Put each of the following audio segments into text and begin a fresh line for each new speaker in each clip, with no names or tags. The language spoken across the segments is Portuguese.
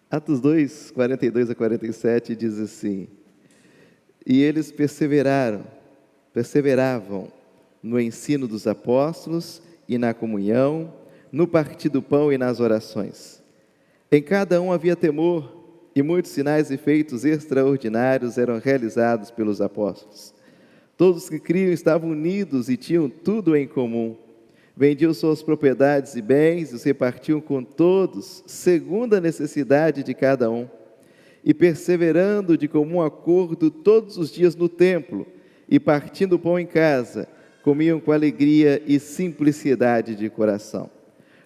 Atos 2, 42 a 47 diz assim: E eles perseveravam no ensino dos apóstolos e na comunhão, no partir do pão e nas orações. Em cada um havia temor, e muitos sinais e feitos extraordinários eram realizados pelos apóstolos. Todos que criam estavam unidos e tinham tudo em comum. Vendiam suas propriedades e bens e os repartiam com todos, segundo a necessidade de cada um. E perseverando de comum acordo todos os dias no templo, e partindo o pão em casa, comiam com alegria e simplicidade de coração,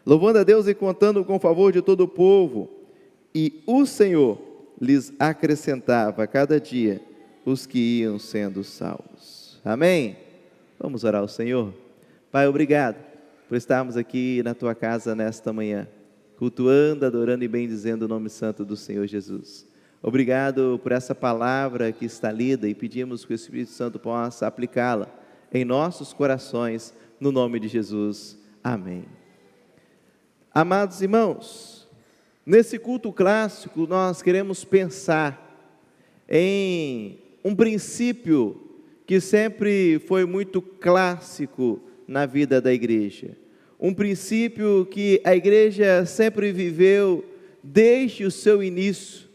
louvando a Deus e contando com o favor de todo o povo. E o Senhor lhes acrescentava a cada dia os que iam sendo salvos. Amém? Vamos orar ao Senhor. Pai, obrigado por estarmos aqui na Tua casa nesta manhã, cultuando, adorando e bendizendo o nome santo do Senhor Jesus. Obrigado por essa palavra que está lida e pedimos que o Espírito Santo possa aplicá-la em nossos corações, no nome de Jesus. Amém. Amados irmãos, nesse culto clássico nós queremos pensar em um princípio que sempre foi muito clássico na vida da igreja. Um princípio que a igreja sempre viveu desde o seu início,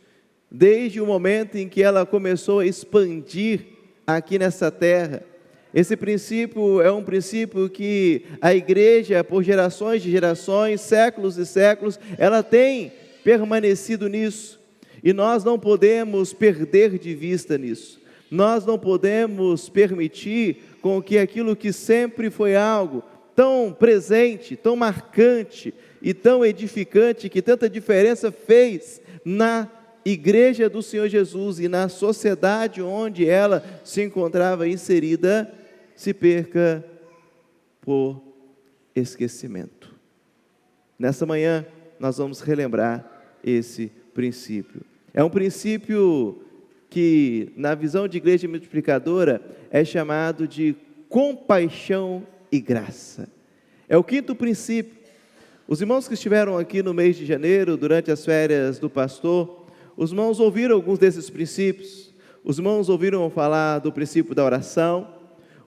desde o momento em que ela começou a expandir aqui nessa terra. Esse princípio é um princípio que a igreja, por gerações de gerações, séculos e séculos, ela tem permanecido nisso. E nós não podemos perder de vista nisso. Nós não podemos permitir com que aquilo que sempre foi algo tão presente, tão marcante e tão edificante, que tanta diferença fez na igreja do Senhor Jesus e na sociedade onde ela se encontrava inserida, se perca por esquecimento. Nessa manhã nós vamos relembrar esse princípio. É um princípio que na visão de igreja multiplicadora é chamado de compaixão e graça. É o quinto princípio. Os irmãos que estiveram aqui no mês de janeiro, durante as férias do pastor, os irmãos ouviram alguns desses princípios. Os irmãos ouviram falar do princípio da oração.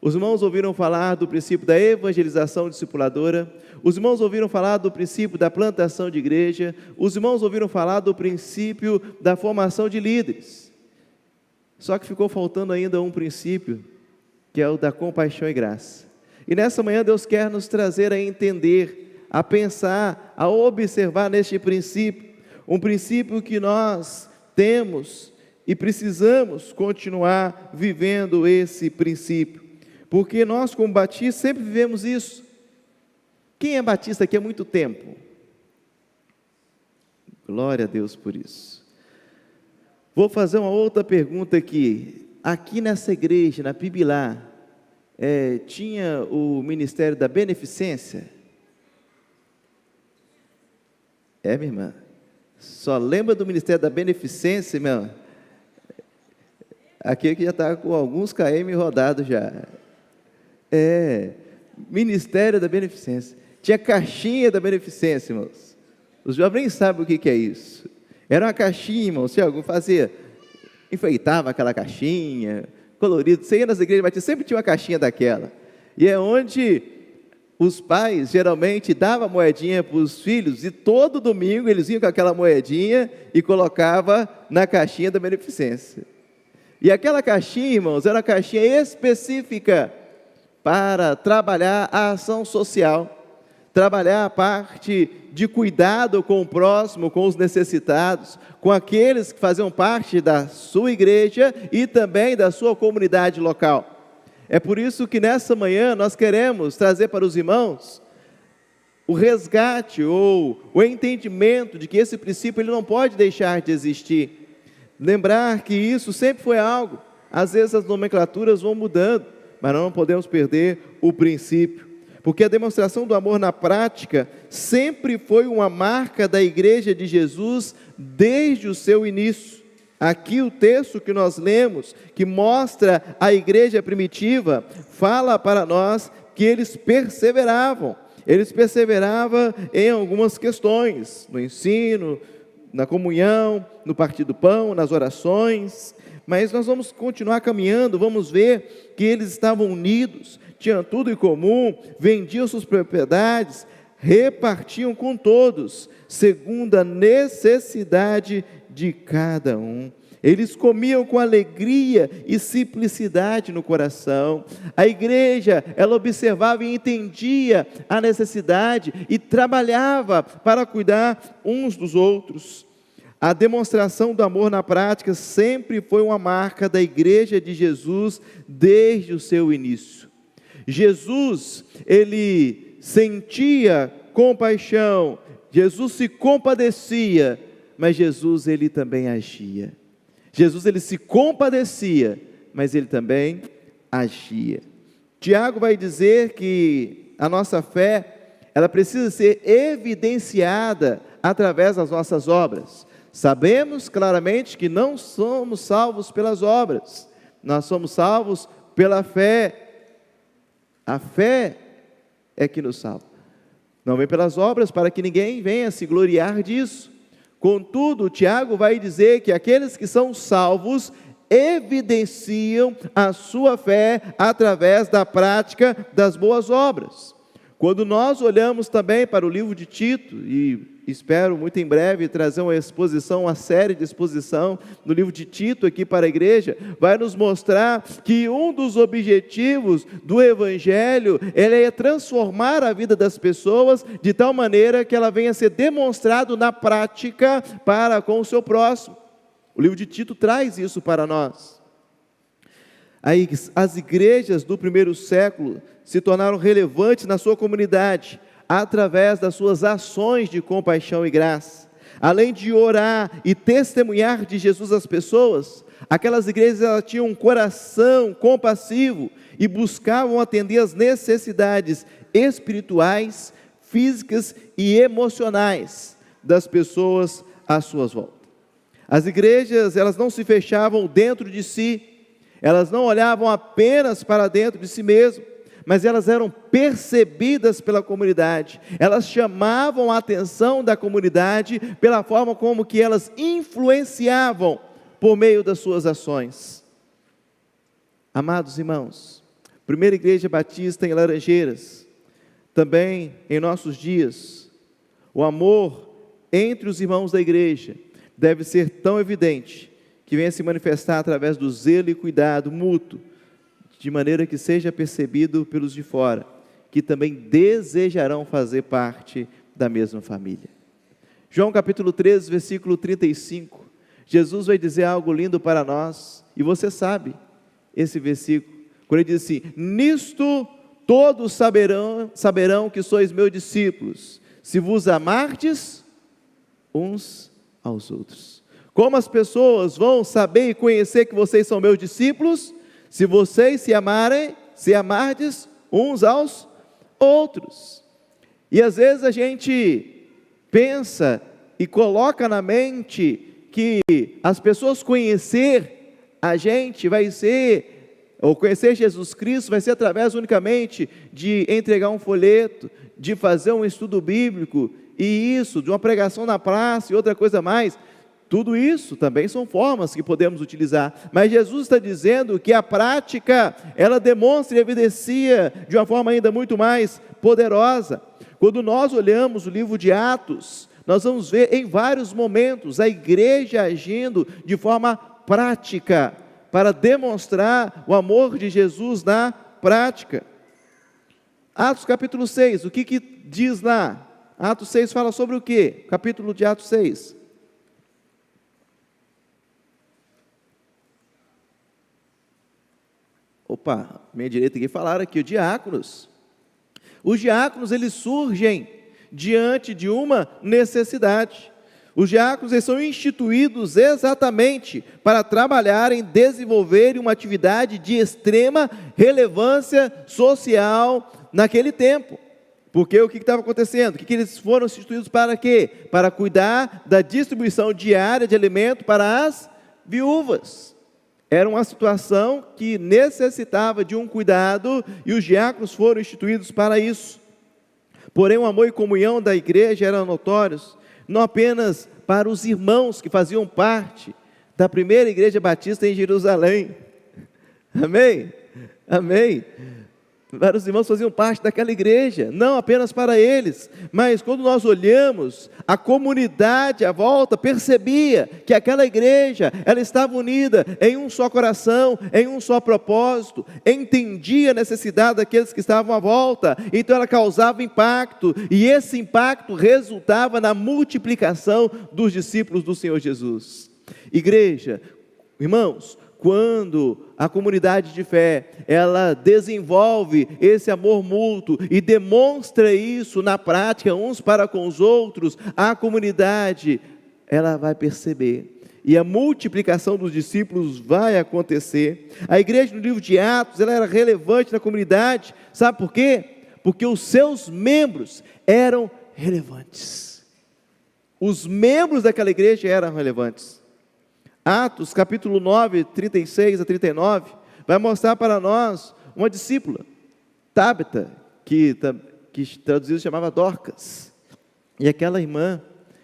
Os irmãos ouviram falar do princípio da evangelização discipuladora. Os irmãos ouviram falar do princípio da plantação de igreja. Os irmãos ouviram falar do princípio da formação de líderes. Só que ficou faltando ainda um princípio, que é o da compaixão e graça. E nessa manhã Deus quer nos trazer a entender, a pensar, a observar neste princípio, um princípio que nós temos e precisamos continuar vivendo esse princípio, porque nós como batistas sempre vivemos isso. Quem é batista aqui há muito tempo? Glória a Deus por isso. Vou fazer uma outra pergunta aqui. Aqui nessa igreja, na Pibilá, tinha o Ministério da Beneficência? Minha irmã? Só lembra do Ministério da Beneficência, minha irmã? Aqui que já está com alguns km rodados já. Ministério da Beneficência. Tinha caixinha da Beneficência, irmãos. Os jovens nem sabem o que é isso. Era uma caixinha, irmãos. Se alguém fazia, enfeitava aquela caixinha, colorido. Você ia nas igrejas batistas, sempre tinha uma caixinha daquela. E é onde os pais geralmente davam moedinha para os filhos, e todo domingo eles iam com aquela moedinha e colocavam na caixinha da Beneficência. E aquela caixinha, irmãos, era uma caixinha específica para trabalhar a ação social, trabalhar a parte de cuidado com o próximo, com os necessitados, com aqueles que faziam parte da sua igreja e também da sua comunidade local. É por isso que nessa manhã nós queremos trazer para os irmãos o resgate ou o entendimento de que esse princípio ele não pode deixar de existir. Lembrar que isso sempre foi algo, às vezes as nomenclaturas vão mudando, mas nós não podemos perder o princípio, porque a demonstração do amor na prática sempre foi uma marca da igreja de Jesus desde o seu início. Aqui o texto que nós lemos, que mostra a igreja primitiva, fala para nós que eles perseveravam em algumas questões, no ensino, na comunhão, no partir do pão, nas orações. Mas nós vamos continuar caminhando, vamos ver que eles estavam unidos, tinham tudo em comum, vendiam suas propriedades, repartiam com todos, segundo a necessidade de cada um. Eles comiam com alegria e simplicidade no coração. A igreja, ela observava e entendia a necessidade e trabalhava para cuidar uns dos outros. A demonstração do amor na prática sempre foi uma marca da igreja de Jesus desde o seu início. Jesus, ele sentia compaixão, Jesus se compadecia, mas Jesus, ele também agia. Jesus, ele se compadecia, mas ele também agia. Tiago vai dizer que a nossa fé, ela precisa ser evidenciada através das nossas obras. Sabemos claramente que não somos salvos pelas obras, nós somos salvos pela fé. A fé é que nos salva. Não vem pelas obras para que ninguém venha se gloriar disso. Contudo, Tiago vai dizer que aqueles que são salvos evidenciam a sua fé através da prática das boas obras. Quando nós olhamos também para o livro de Tito, e espero muito em breve trazer uma exposição, uma série de exposição no livro de Tito aqui para a igreja, vai nos mostrar que um dos objetivos do Evangelho, é transformar a vida das pessoas de tal maneira que ela venha a ser demonstrado na prática para com o seu próximo. O livro de Tito traz isso para nós. Aí, as igrejas do primeiro século se tornaram relevantes na sua comunidade, através das suas ações de compaixão e graça. Além de orar e testemunhar de Jesus às pessoas, aquelas igrejas, elas tinham um coração compassivo e buscavam atender às necessidades espirituais, físicas e emocionais das pessoas à sua volta. As igrejas, elas não se fechavam dentro de si, elas não olhavam apenas para dentro de si mesmas, mas elas eram percebidas pela comunidade, elas chamavam a atenção da comunidade pela forma como que elas influenciavam por meio das suas ações. Amados irmãos, primeira igreja batista em Laranjeiras, também em nossos dias, o amor entre os irmãos da igreja deve ser tão evidente, que venha se manifestar através do zelo e cuidado mútuo, de maneira que seja percebido pelos de fora, que também desejarão fazer parte da mesma família. João capítulo 13, versículo 35, Jesus vai dizer algo lindo para nós, e você sabe esse versículo, quando ele diz assim: nisto todos saberão que sois meus discípulos, se vos amardes uns aos outros. Como as pessoas vão saber e conhecer que vocês são meus discípulos? Se vocês se amardes uns aos outros. E às vezes a gente pensa e coloca na mente que as pessoas conhecer a gente vai ser, ou conhecer Jesus Cristo vai ser através unicamente de entregar um folheto, de fazer um estudo bíblico, e isso, de uma pregação na praça e outra coisa mais. Tudo isso também são formas que podemos utilizar, mas Jesus está dizendo que a prática, ela demonstra e evidencia de uma forma ainda muito mais poderosa. Quando nós olhamos o livro de Atos, nós vamos ver em vários momentos a igreja agindo de forma prática, para demonstrar o amor de Jesus na prática. Atos capítulo 6, o que diz lá? Atos 6 fala sobre o quê? Capítulo de Atos 6. Opa, minha direita aqui falaram aqui, os diáconos. Os diáconos, eles surgem diante de uma necessidade. Os diáconos, eles são instituídos exatamente para trabalharem, desenvolverem uma atividade de extrema relevância social naquele tempo. Porque o que estava acontecendo? O que eles foram instituídos para quê? Para cuidar da distribuição diária de alimento para as viúvas. Era uma situação que necessitava de um cuidado e os diáconos foram instituídos para isso. Porém, o amor e comunhão da igreja eram notórios, não apenas para os irmãos que faziam parte da primeira igreja batista em Jerusalém. Amém? Amém? Para os irmãos que faziam parte daquela igreja, não apenas para eles, mas quando nós olhamos, a comunidade à volta percebia que aquela igreja, ela estava unida em um só coração, em um só propósito, entendia a necessidade daqueles que estavam à volta, então ela causava impacto, e esse impacto resultava na multiplicação dos discípulos do Senhor Jesus. Igreja, irmãos, quando a comunidade de fé, ela desenvolve esse amor mútuo e demonstra isso na prática, uns para com os outros, a comunidade, ela vai perceber, e a multiplicação dos discípulos vai acontecer. A igreja no livro de Atos, ela era relevante na comunidade, sabe por quê? Porque os seus membros eram relevantes, os membros daquela igreja eram relevantes. Atos capítulo 9, 36 a 39, vai mostrar para nós uma discípula, Tabita, que traduzido chamava Dorcas, e aquela irmã,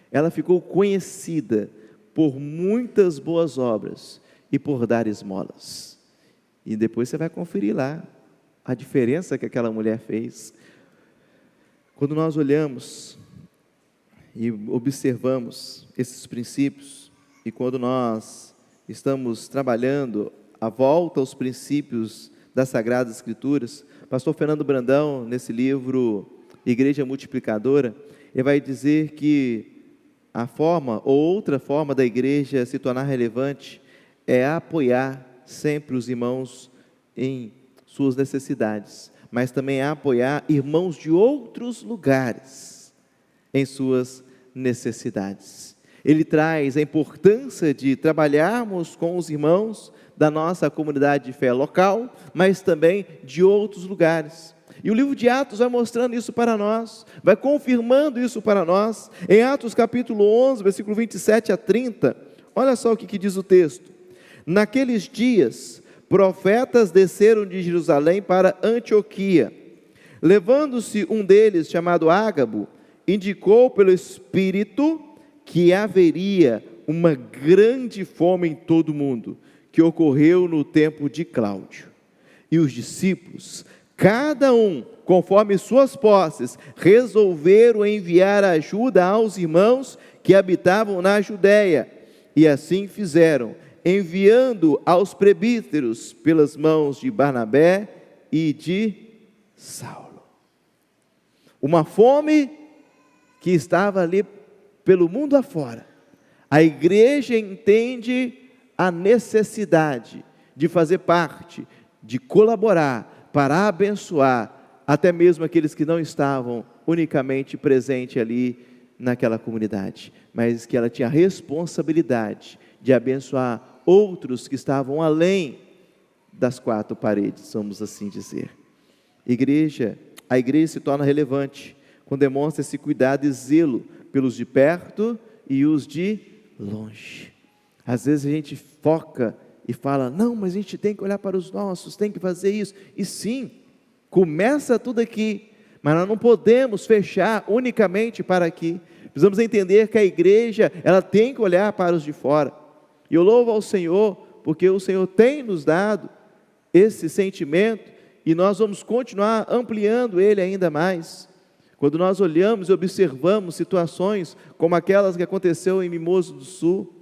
ela ficou conhecida por muitas boas obras e por dar esmolas, e depois você vai conferir lá, a diferença que aquela mulher fez. Quando nós olhamos e observamos esses princípios, e quando nós estamos trabalhando a volta aos princípios das Sagradas Escrituras, pastor Fernando Brandão, nesse livro Igreja Multiplicadora, ele vai dizer que a forma, ou outra forma da igreja se tornar relevante, é apoiar sempre os irmãos em suas necessidades, mas também apoiar irmãos de outros lugares em suas necessidades. Ele traz a importância de trabalharmos com os irmãos da nossa comunidade de fé local, mas também de outros lugares. E o livro de Atos vai mostrando isso para nós, vai confirmando isso para nós. Em Atos capítulo 11, versículo 27 a 30, olha só o que diz o texto. Naqueles dias, profetas desceram de Jerusalém para Antioquia. Levando-se um deles, chamado Ágabo, indicou pelo Espírito que haveria uma grande fome em todo o mundo, que ocorreu no tempo de Cláudio. E os discípulos, cada um, conforme suas posses, resolveram enviar ajuda aos irmãos que habitavam na Judéia. E assim fizeram, enviando aos presbíteros pelas mãos de Barnabé e de Saulo. Uma fome que estava ali pelo mundo afora. A igreja entende a necessidade de fazer parte, de colaborar para abençoar até mesmo aqueles que não estavam unicamente presentes ali naquela comunidade, mas que ela tinha a responsabilidade de abençoar outros que estavam além das quatro paredes, vamos assim dizer. A igreja se torna relevante quando demonstra esse cuidado e zelo pelos de perto e os de longe. Às vezes a gente foca e fala, não, mas a gente tem que olhar para os nossos, tem que fazer isso. E sim, começa tudo aqui, mas nós não podemos fechar unicamente para aqui. Precisamos entender que a igreja, ela tem que olhar para os de fora. E eu louvo ao Senhor, porque o Senhor tem nos dado esse sentimento, e nós vamos continuar ampliando ele ainda mais. Quando nós olhamos e observamos situações como aquelas que aconteceu em Mimoso do Sul,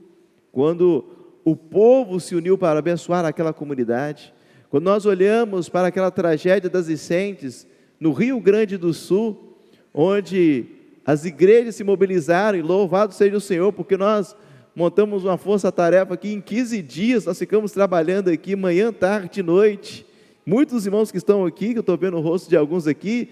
quando o povo se uniu para abençoar aquela comunidade, quando nós olhamos para aquela tragédia das enchentes no Rio Grande do Sul, onde as igrejas se mobilizaram, e louvado seja o Senhor, porque nós montamos uma força-tarefa aqui, em 15 dias nós ficamos trabalhando aqui, manhã, tarde e noite. Muitos irmãos que estão aqui, que eu estou vendo o rosto de alguns aqui,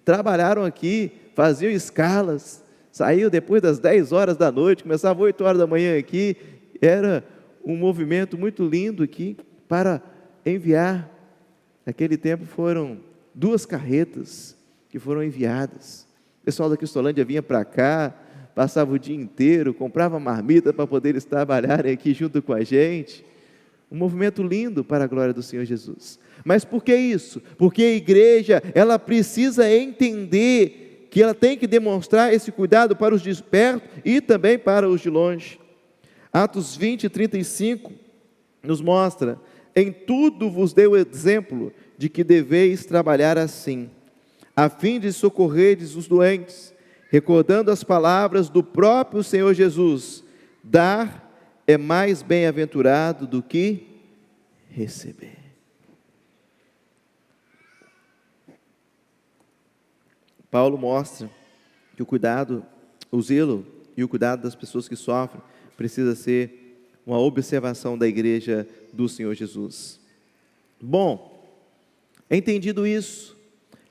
trabalharam aqui, faziam escalas, saíam depois das 10 horas da noite, começava 8 horas da manhã aqui, era um movimento muito lindo aqui, para enviar. Naquele tempo foram 2 carretas que foram enviadas, o pessoal da Cristolândia vinha para cá, passava o dia inteiro, comprava marmita para poder eles trabalharem aqui junto com a gente, um movimento lindo para a glória do Senhor Jesus. Mas por que isso? Porque a igreja, ela precisa entender que ela tem que demonstrar esse cuidado para os de perto e também para os de longe. Atos 20, 35 nos mostra: em tudo vos dei o exemplo de que deveis trabalhar assim, a fim de socorrerdes os doentes, recordando as palavras do próprio Senhor Jesus: dar é mais bem-aventurado do que receber. Paulo mostra que o cuidado, o zelo e o cuidado das pessoas que sofrem precisa ser uma observação da igreja do Senhor Jesus. Bom, entendido isso,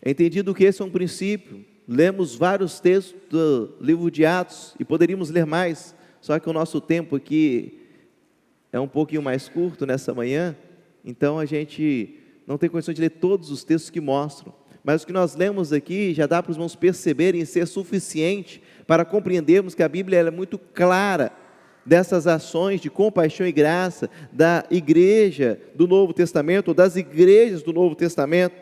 entendido que esse é um princípio, lemos vários textos do livro de Atos e poderíamos ler mais, só que o nosso tempo aqui é um pouquinho mais curto nessa manhã, então a gente não tem condição de ler todos os textos que mostram, mas o que nós lemos aqui já dá para os irmãos perceberem ser suficiente para compreendermos que a Bíblia é muito clara dessas ações de compaixão e graça da igreja do Novo Testamento, ou das igrejas do Novo Testamento.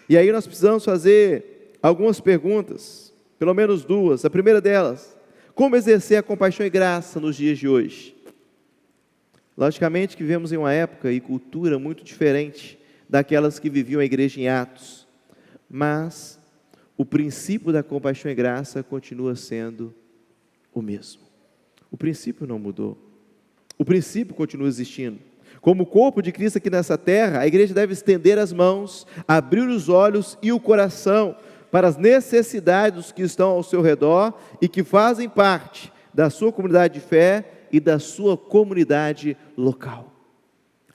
E aí nós precisamos fazer algumas perguntas, pelo menos duas. A primeira delas: como exercer a compaixão e graça nos dias de hoje? Logicamente que vivemos em uma época e cultura muito diferente daquelas que viviam a igreja em Atos, mas o princípio da compaixão e graça continua sendo o mesmo. O princípio não mudou, o princípio continua existindo. Como corpo de Cristo aqui nessa terra, a igreja deve estender as mãos, abrir os olhos e o coração para as necessidades dos que estão ao seu redor e que fazem parte da sua comunidade de fé e da sua comunidade local.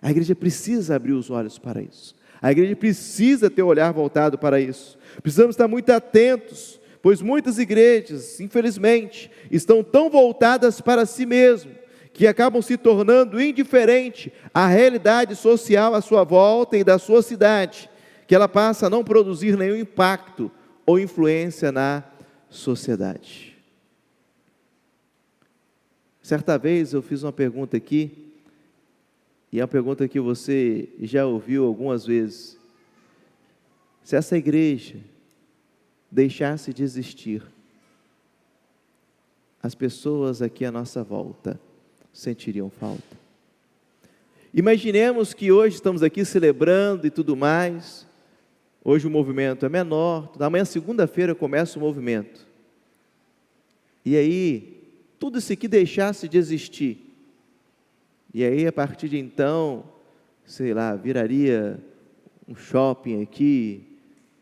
A igreja precisa abrir os olhos para isso. A igreja precisa ter o olhar voltado para isso. Precisamos estar muito atentos, pois muitas igrejas, infelizmente, estão tão voltadas para si mesmo, que acabam se tornando indiferente à realidade social à sua volta e da sua cidade, que ela passa a não produzir nenhum impacto ou influência na sociedade. Certa vez eu fiz uma pergunta aqui, e é uma pergunta que você já ouviu algumas vezes: se essa igreja deixasse de existir, as pessoas aqui à nossa volta sentiriam falta? Imaginemos que hoje estamos aqui celebrando e tudo mais, hoje o movimento é menor, amanhã segunda-feira começa o movimento, e aí tudo isso aqui deixasse de existir, e aí a partir de então, sei lá, viraria um shopping aqui,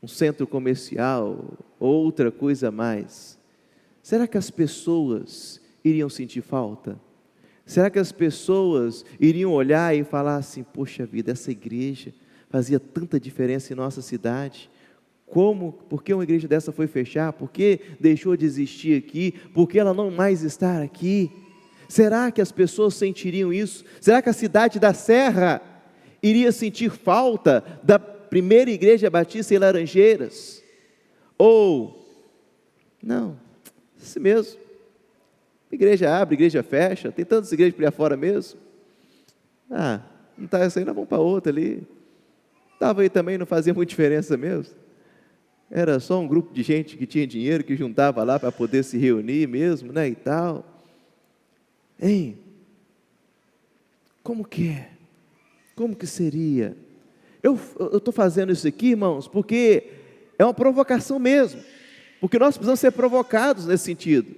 um centro comercial, outra coisa a mais. Será que as pessoas iriam sentir falta? Será que as pessoas iriam olhar e falar assim: poxa vida, essa igreja fazia tanta diferença em nossa cidade, por que uma igreja dessa foi fechar? Por que deixou de existir aqui? Por que ela não mais está aqui? Será que as pessoas sentiriam isso? Será que a cidade da Serra iria sentir falta da primeira igreja batista em Laranjeiras? Ou, não, assim mesmo, igreja abre, igreja fecha, tem tantas igrejas por aí fora mesmo, não está essa aí, nós vamos para outra ali, estava aí também, não fazia muita diferença mesmo, era só um grupo de gente que tinha dinheiro, que juntava lá para poder se reunir mesmo, né, e tal. Hein? Como que é? Como que seria? Eu estou fazendo isso aqui, irmãos, porque é uma provocação mesmo, porque nós precisamos ser provocados nesse sentido.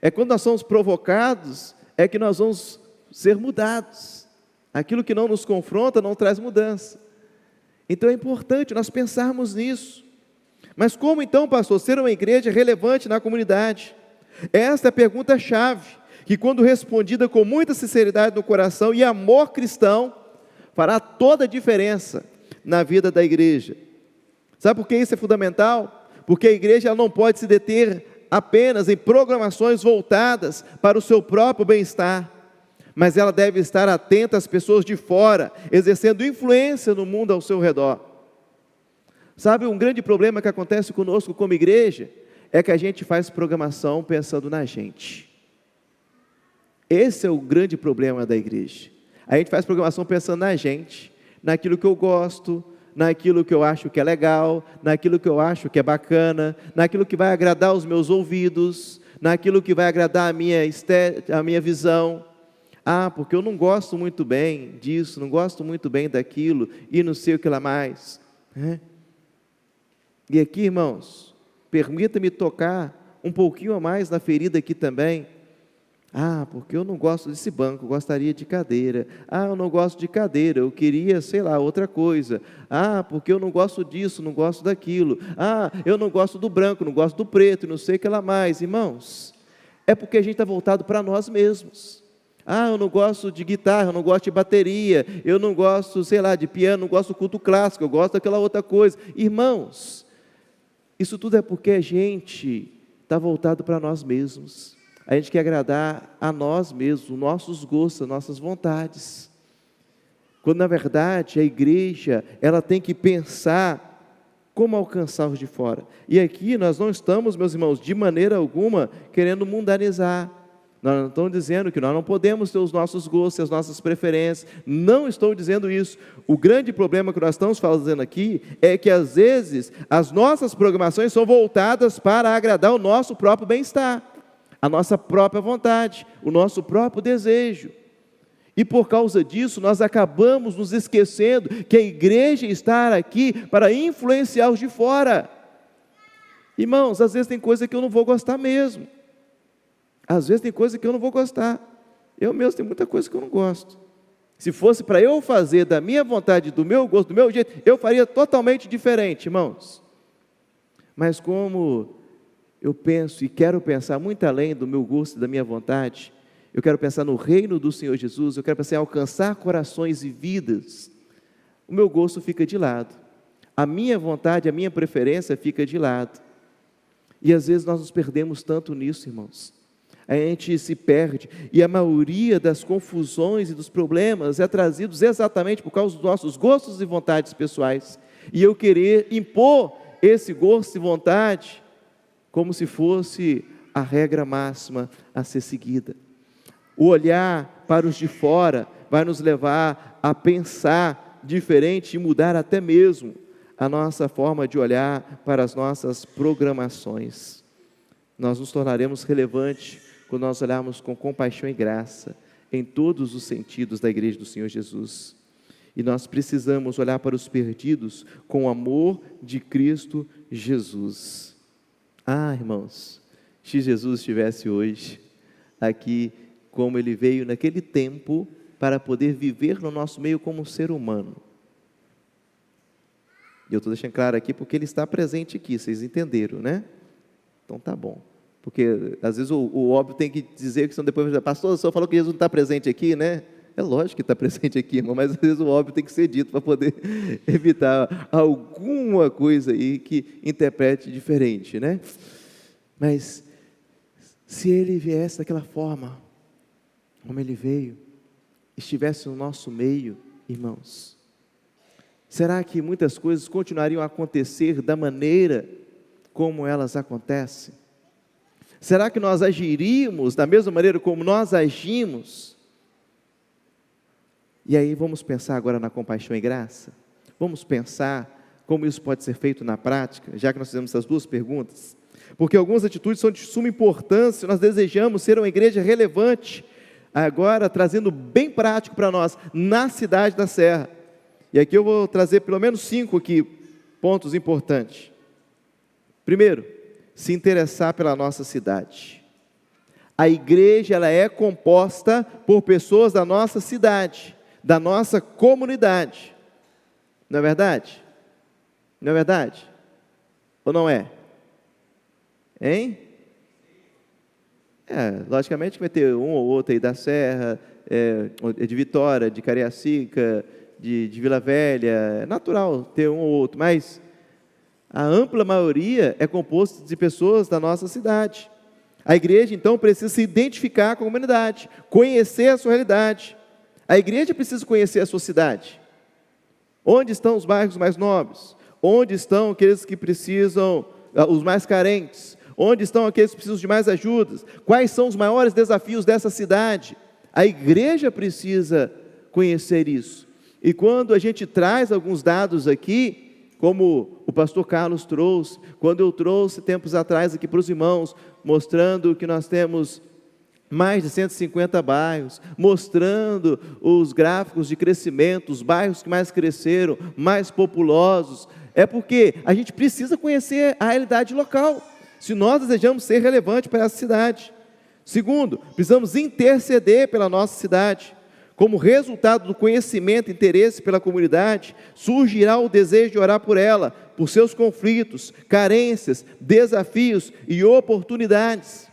É quando nós somos provocados, é que nós vamos ser mudados. Aquilo que não nos confronta, não traz mudança. Então é importante nós pensarmos nisso. Mas como então, pastor, ser uma igreja relevante na comunidade? Esta é a pergunta-chave, que quando respondida com muita sinceridade no coração e amor cristão, fará toda a diferença na vida da igreja. Sabe por que isso é fundamental? Porque a igreja ela não pode se deter apenas em programações voltadas para o seu próprio bem-estar, mas ela deve estar atenta às pessoas de fora, exercendo influência no mundo ao seu redor. Sabe, um grande problema que acontece conosco como igreja, é que a gente faz programação pensando na gente. Esse é o grande problema da igreja. A gente faz programação pensando na gente, naquilo que eu gosto, naquilo que eu acho que é legal, naquilo que eu acho que é bacana, naquilo que vai agradar os meus ouvidos, naquilo que vai agradar a minha visão. Porque eu não gosto muito bem disso, não gosto muito bem daquilo, e não sei o que lá mais. E aqui, irmãos, permita-me tocar um pouquinho a mais na ferida aqui também. Porque eu não gosto desse banco, eu gostaria de cadeira. Eu não gosto de cadeira, eu queria, sei lá, outra coisa. Porque eu não gosto disso, não gosto daquilo. Eu não gosto do branco, não gosto do preto, não sei o que lá mais. Irmãos, é porque a gente está voltado para nós mesmos. Eu não gosto de guitarra, eu não gosto de bateria, eu não gosto, sei lá, de piano, não gosto do culto clássico, eu gosto daquela outra coisa. Irmãos, isso tudo é porque a gente está voltado para nós mesmos. A gente quer agradar a nós mesmos, os nossos gostos, as nossas vontades. Quando, na verdade, a igreja, ela tem que pensar como alcançar os de fora. E aqui nós não estamos, meus irmãos, de maneira alguma, querendo mundanizar. Nós não estamos dizendo que nós não podemos ter os nossos gostos, as nossas preferências. Não estou dizendo isso. O grande problema que nós estamos fazendo aqui é que, às vezes, as nossas programações são voltadas para agradar o nosso próprio bem-estar, a nossa própria vontade, o nosso próprio desejo. E por causa disso, nós acabamos nos esquecendo que a igreja está aqui para influenciar os de fora. Irmãos, às vezes tem coisa que eu não vou gostar mesmo. Às vezes tem coisa que eu não vou gostar. Eu mesmo tenho muita coisa que eu não gosto. Se fosse para eu fazer da minha vontade, do meu gosto, do meu jeito, eu faria totalmente diferente, irmãos. Mas como eu penso e quero pensar muito além do meu gosto e da minha vontade, eu quero pensar no reino do Senhor Jesus, eu quero pensar em alcançar corações e vidas, o meu gosto fica de lado, a minha vontade, a minha preferência fica de lado. E às vezes nós nos perdemos tanto nisso, irmãos. A gente se perde, e a maioria das confusões e dos problemas é trazidos exatamente por causa dos nossos gostos e vontades pessoais, e eu querer impor esse gosto e vontade como se fosse a regra máxima a ser seguida. O olhar para os de fora vai nos levar a pensar diferente e mudar até mesmo a nossa forma de olhar para as nossas programações. Nós nos tornaremos relevantes quando nós olharmos com compaixão e graça em todos os sentidos da igreja do Senhor Jesus. E nós precisamos olhar para os perdidos com o amor de Cristo Jesus. Irmãos, se Jesus estivesse hoje aqui, como Ele veio naquele tempo, para poder viver no nosso meio como um ser humano. E eu estou deixando claro aqui porque Ele está presente aqui, vocês entenderam, né? Então tá bom. Porque às vezes o óbvio tem que dizer que senão depois, pastor, o senhor falou que Jesus não está presente aqui, né? É lógico que está presente aqui, irmão, mas às vezes o óbvio tem que ser dito para poder evitar alguma coisa aí que interprete diferente, né? Mas se Ele viesse daquela forma, como Ele veio, estivesse no nosso meio, irmãos, será que muitas coisas continuariam a acontecer da maneira como elas acontecem? Será que nós agiríamos da mesma maneira como nós agimos? E aí vamos pensar agora na compaixão e graça? Vamos pensar como isso pode ser feito na prática, já que nós fizemos essas duas perguntas? Porque algumas atitudes são de suma importância, nós desejamos ser uma igreja relevante, agora trazendo bem prático para nós, na cidade da Serra. E aqui eu vou trazer pelo menos 5 aqui, pontos importantes. Primeiro, se interessar pela nossa cidade. A igreja, ela é composta por pessoas da nossa cidade, da nossa comunidade. Não é verdade? Não é verdade? Ou não é? Hein? Logicamente vai ter um ou outro aí da Serra, de Vitória, de Cariacica, de Vila Velha, é natural ter um ou outro, mas a ampla maioria é composta de pessoas da nossa cidade. A igreja, então, precisa se identificar com a comunidade, conhecer a sua realidade. A igreja precisa conhecer a sua cidade. Onde estão os bairros mais nobres? Onde estão aqueles que precisam, os mais carentes? Onde estão aqueles que precisam de mais ajudas? Quais são os maiores desafios dessa cidade? A igreja precisa conhecer isso. E quando a gente traz alguns dados aqui, como o pastor Carlos trouxe, quando eu trouxe tempos atrás aqui para os irmãos, mostrando que nós temos mais de 150 bairros, mostrando os gráficos de crescimento, os bairros que mais cresceram, mais populosos, é porque a gente precisa conhecer a realidade local, se nós desejamos ser relevante para essa cidade. Segundo, precisamos interceder pela nossa cidade. Como resultado do conhecimento e interesse pela comunidade, surgirá o desejo de orar por ela, por seus conflitos, carências, desafios e oportunidades.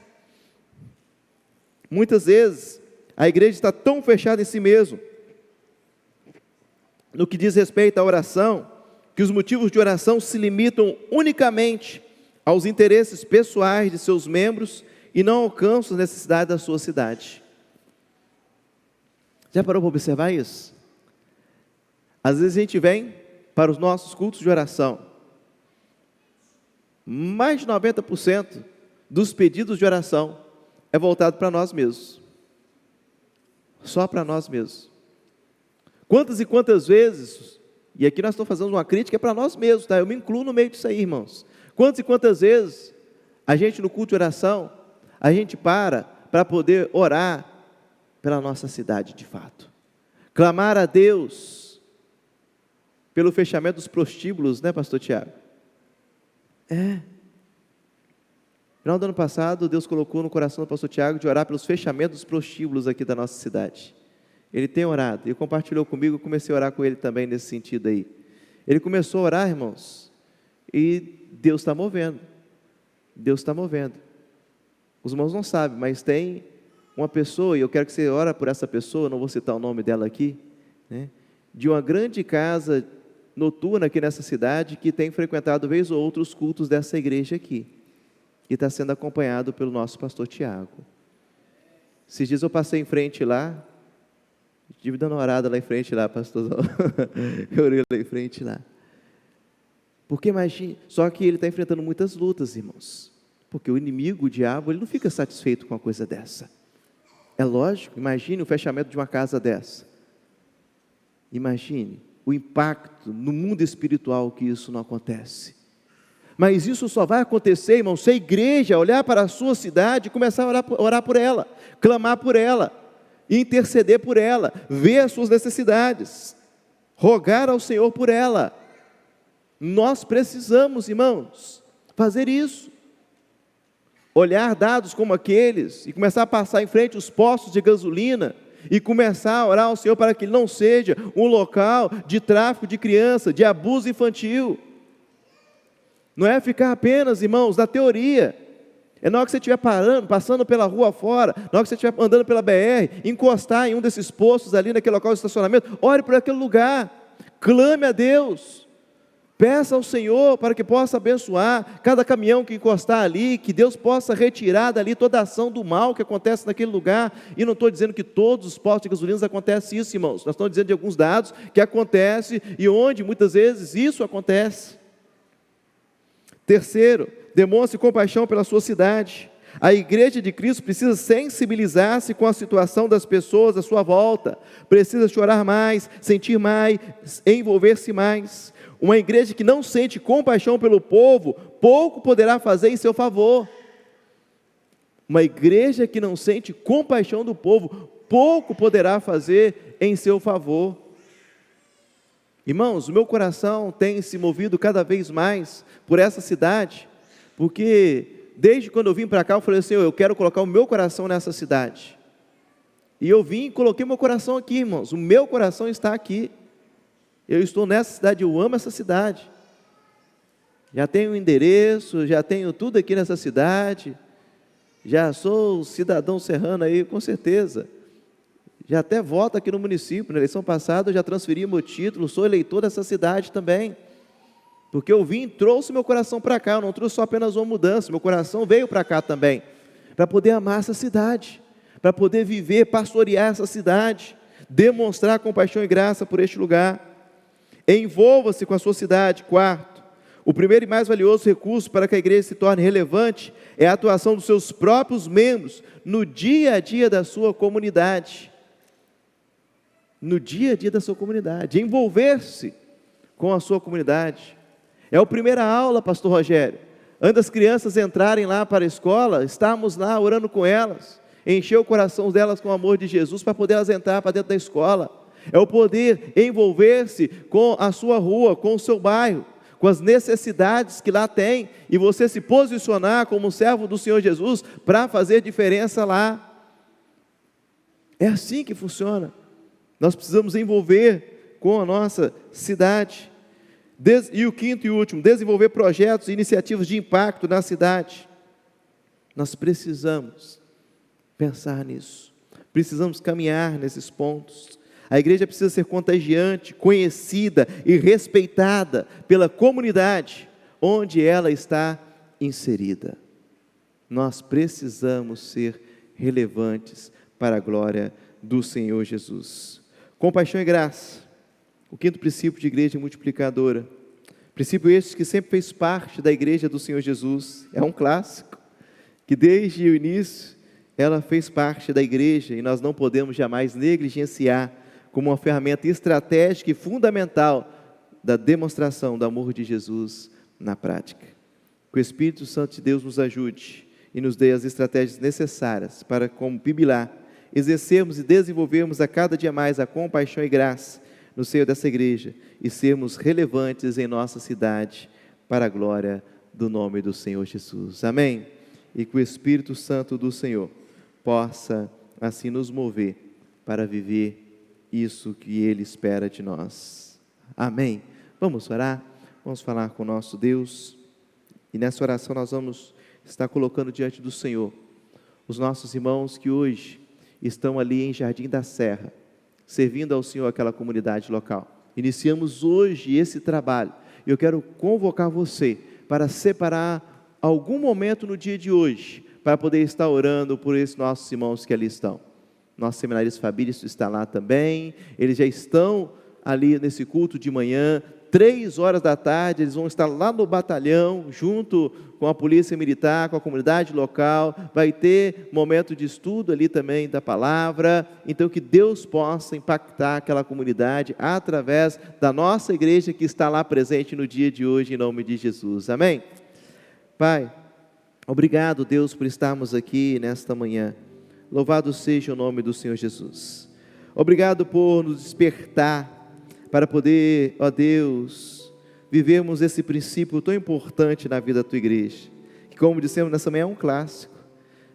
Muitas vezes, a igreja está tão fechada em si mesma, no que diz respeito à oração, que os motivos de oração se limitam unicamente aos interesses pessoais de seus membros e não alcançam as necessidades da sua cidade. Já parou para observar isso? Às vezes a gente vem para os nossos cultos de oração, mais de 90% dos pedidos de oração é voltado para nós mesmos, só para nós mesmos. Quantas e quantas vezes, e aqui nós estamos fazendo uma crítica, é para nós mesmos, tá? Eu me incluo no meio disso aí, irmãos. Quantas e quantas vezes, a gente no culto de oração, a gente para poder orar pela nossa cidade de fato, clamar a Deus pelo fechamento dos prostíbulos, né, pastor Tiago? No final do ano passado, Deus colocou no coração do pastor Tiago de orar pelos fechamentos dos prostíbulos aqui da nossa cidade. Ele tem orado, e compartilhou comigo, eu comecei a orar com ele também nesse sentido aí. Ele começou a orar, irmãos, e Deus está movendo, Deus está movendo. Os irmãos não sabem, mas tem uma pessoa, e eu quero que você ore por essa pessoa, não vou citar o nome dela aqui, né, de uma grande casa noturna aqui nessa cidade, que tem frequentado vez ou outra os cultos dessa igreja aqui, e está sendo acompanhado pelo nosso pastor Tiago. Esses dias eu passei em frente lá, estive dando uma orada lá em frente lá, pastorzão, eu orei lá em frente lá, porque imagine, só que ele está enfrentando muitas lutas, irmãos, porque o inimigo, o diabo, ele não fica satisfeito com uma coisa dessa. É lógico, imagine o fechamento de uma casa dessa. Imagine o impacto no mundo espiritual que isso não acontece. Mas isso só vai acontecer, irmão, se a igreja olhar para a sua cidade e começar a orar por ela, clamar por ela, interceder por ela, ver as suas necessidades, rogar ao Senhor por ela. Nós precisamos, irmãos, fazer isso. Olhar dados como aqueles e começar a passar em frente os postos de gasolina e começar a orar ao Senhor para que ele não seja um local de tráfico de criança, de abuso infantil. Não é ficar apenas, irmãos, na teoria. É na hora que você estiver passando pela rua fora, na hora que você estiver andando pela BR, encostar em um desses postos ali naquele local de estacionamento, ore por aquele lugar, clame a Deus. Peça ao Senhor para que possa abençoar cada caminhão que encostar ali, que Deus possa retirar dali toda a ação do mal que acontece naquele lugar. E não estou dizendo que todos os postos de gasolina acontece isso, irmãos. Nós estamos dizendo de alguns dados que acontece e onde muitas vezes isso acontece. Terceiro, demonstre compaixão pela sua cidade. A igreja de Cristo precisa sensibilizar-se com a situação das pessoas à sua volta. Precisa chorar mais, sentir mais, envolver-se mais. Uma igreja que não sente compaixão pelo povo, pouco poderá fazer em seu favor. Uma igreja que não sente compaixão do povo, pouco poderá fazer em seu favor. Irmãos, o meu coração tem se movido cada vez mais por essa cidade, porque desde quando eu vim para cá, eu falei assim, eu quero colocar o meu coração nessa cidade. E eu vim e coloquei meu coração aqui, irmãos, o meu coração está aqui. Eu estou nessa cidade, eu amo essa cidade. Já tenho um endereço, já tenho tudo aqui nessa cidade. Já sou cidadão serrano aí, com certeza. Já até voto aqui no município. Na eleição passada eu já transferi meu título, sou eleitor dessa cidade também. Porque eu vim e trouxe meu coração para cá, eu não trouxe só apenas uma mudança, meu coração veio para cá também. Para poder amar essa cidade, para poder viver, pastorear essa cidade, demonstrar compaixão e graça por este lugar. Envolva-se com a sua cidade. Quarto, o primeiro e mais valioso recurso para que a igreja se torne relevante é a atuação dos seus próprios membros no dia a dia da sua comunidade. no dia a dia da sua comunidade, envolver-se com a sua comunidade. É a primeira aula, pastor Rogério. Antes das crianças entrarem lá para a escola, estamos lá orando com elas, encher o coração delas com o amor de Jesus, para poder elas entrar para dentro da escola. É o poder envolver-se com a sua rua, com o seu bairro, com as necessidades que lá tem, e você se posicionar como servo do Senhor Jesus, para fazer diferença lá. É assim que funciona. Nós precisamos envolver com a nossa cidade. E o quinto e último, desenvolver projetos e iniciativas de impacto na cidade. Nós precisamos pensar nisso, precisamos caminhar nesses pontos. A igreja precisa ser contagiante, conhecida e respeitada pela comunidade onde ela está inserida. Nós precisamos ser relevantes para a glória do Senhor Jesus. Compaixão e graça, o quinto princípio de igreja multiplicadora. Princípio este que sempre fez parte da igreja do Senhor Jesus. É um clássico, que desde o início ela fez parte da igreja, e nós não podemos jamais negligenciar como uma ferramenta estratégica e fundamental da demonstração do amor de Jesus na prática. Que o Espírito Santo de Deus nos ajude e nos dê as estratégias necessárias para, como Pibilá, exercermos e desenvolvermos a cada dia mais a compaixão e graça no seio dessa igreja e sermos relevantes em nossa cidade para a glória do nome do Senhor Jesus. Amém? E que o Espírito Santo do Senhor possa assim nos mover para viver isso que Ele espera de nós. Amém? Vamos orar? Vamos falar com o nosso Deus. E nessa oração nós vamos estar colocando diante do Senhor os nossos irmãos que hoje estão ali em Jardim da Serra, servindo ao Senhor aquela comunidade local. Iniciamos hoje esse trabalho, e eu quero convocar você para separar algum momento no dia de hoje, para poder estar orando por esses nossos irmãos que ali estão. Nosso seminarista Fabrício está lá também, eles já estão ali nesse culto de manhã, 3 horas da tarde, eles vão estar lá no batalhão, junto com a polícia militar, com a comunidade local, vai ter momento de estudo ali também da palavra, então que Deus possa impactar aquela comunidade, através da nossa igreja que está lá presente no dia de hoje, em nome de Jesus, amém? Pai, obrigado Deus por estarmos aqui nesta manhã, louvado seja o nome do Senhor Jesus, obrigado por nos despertar, para poder, ó Deus, vivermos esse princípio tão importante na vida da tua igreja, que como dissemos nessa manhã é um clássico.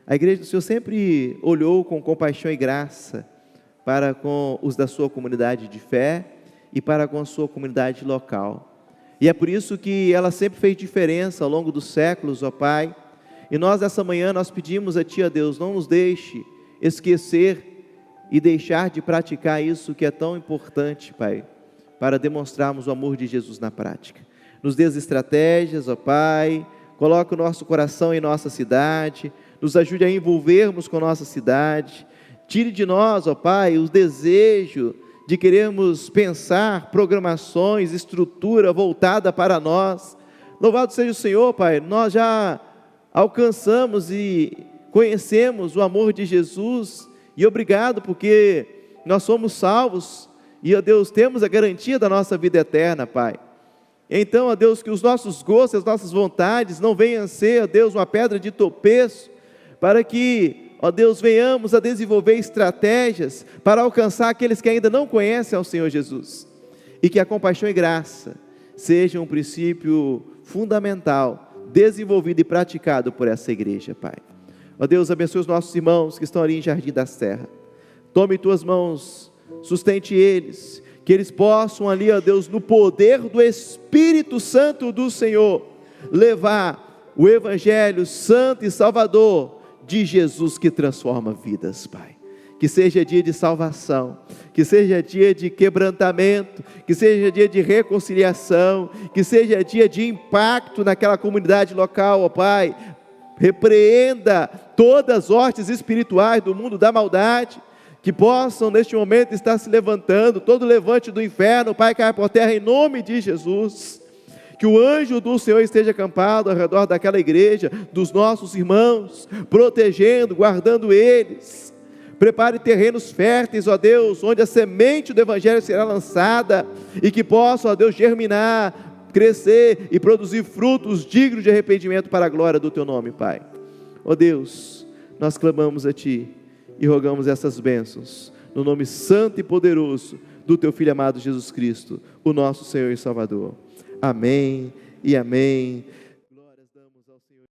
A igreja do Senhor sempre olhou com compaixão e graça para com os da sua comunidade de fé e para com a sua comunidade local. E é por isso que ela sempre fez diferença ao longo dos séculos, ó Pai. E nós nessa manhã nós pedimos a Ti, ó Deus, não nos deixe esquecer e deixar de praticar isso que é tão importante, Pai, para demonstrarmos o amor de Jesus na prática. Nos dê as estratégias, ó Pai, coloque o nosso coração em nossa cidade, nos ajude a envolvermos com a nossa cidade, tire de nós, ó Pai, o desejo de querermos pensar programações, estrutura voltada para nós. Louvado seja o Senhor, Pai, nós já alcançamos e conhecemos o amor de Jesus, e obrigado porque nós somos salvos, e, ó Deus, temos a garantia da nossa vida eterna, Pai. Então, ó Deus, que os nossos gostos, as nossas vontades não venham a ser, ó Deus, uma pedra de tropeço, para que, ó Deus, venhamos a desenvolver estratégias para alcançar aqueles que ainda não conhecem ao Senhor Jesus. E que a compaixão e graça seja um princípio fundamental, desenvolvido e praticado por essa igreja, Pai. Ó Deus, abençoe os nossos irmãos que estão ali em Jardim da Serra. Tome em tuas mãos, sustente eles, que eles possam ali, ó Deus, no poder do Espírito Santo do Senhor, levar o Evangelho santo e salvador de Jesus que transforma vidas, Pai. Que seja dia de salvação, que seja dia de quebrantamento, que seja dia de reconciliação, que seja dia de impacto naquela comunidade local, ó Pai. Repreenda todas as hostes espirituais do mundo da maldade, que possam neste momento estar se levantando, todo levante do inferno, Pai, caia por terra em nome de Jesus. Que o anjo do Senhor esteja acampado ao redor daquela igreja, dos nossos irmãos, protegendo, guardando eles. Prepare terrenos férteis, ó Deus, onde a semente do Evangelho será lançada e que possa, ó Deus, germinar, crescer e produzir frutos dignos de arrependimento para a glória do Teu nome, Pai. Ó Deus, nós clamamos a Ti e rogamos essas bênçãos, no nome santo e poderoso do Teu Filho amado Jesus Cristo, o nosso Senhor e Salvador. Amém e amém.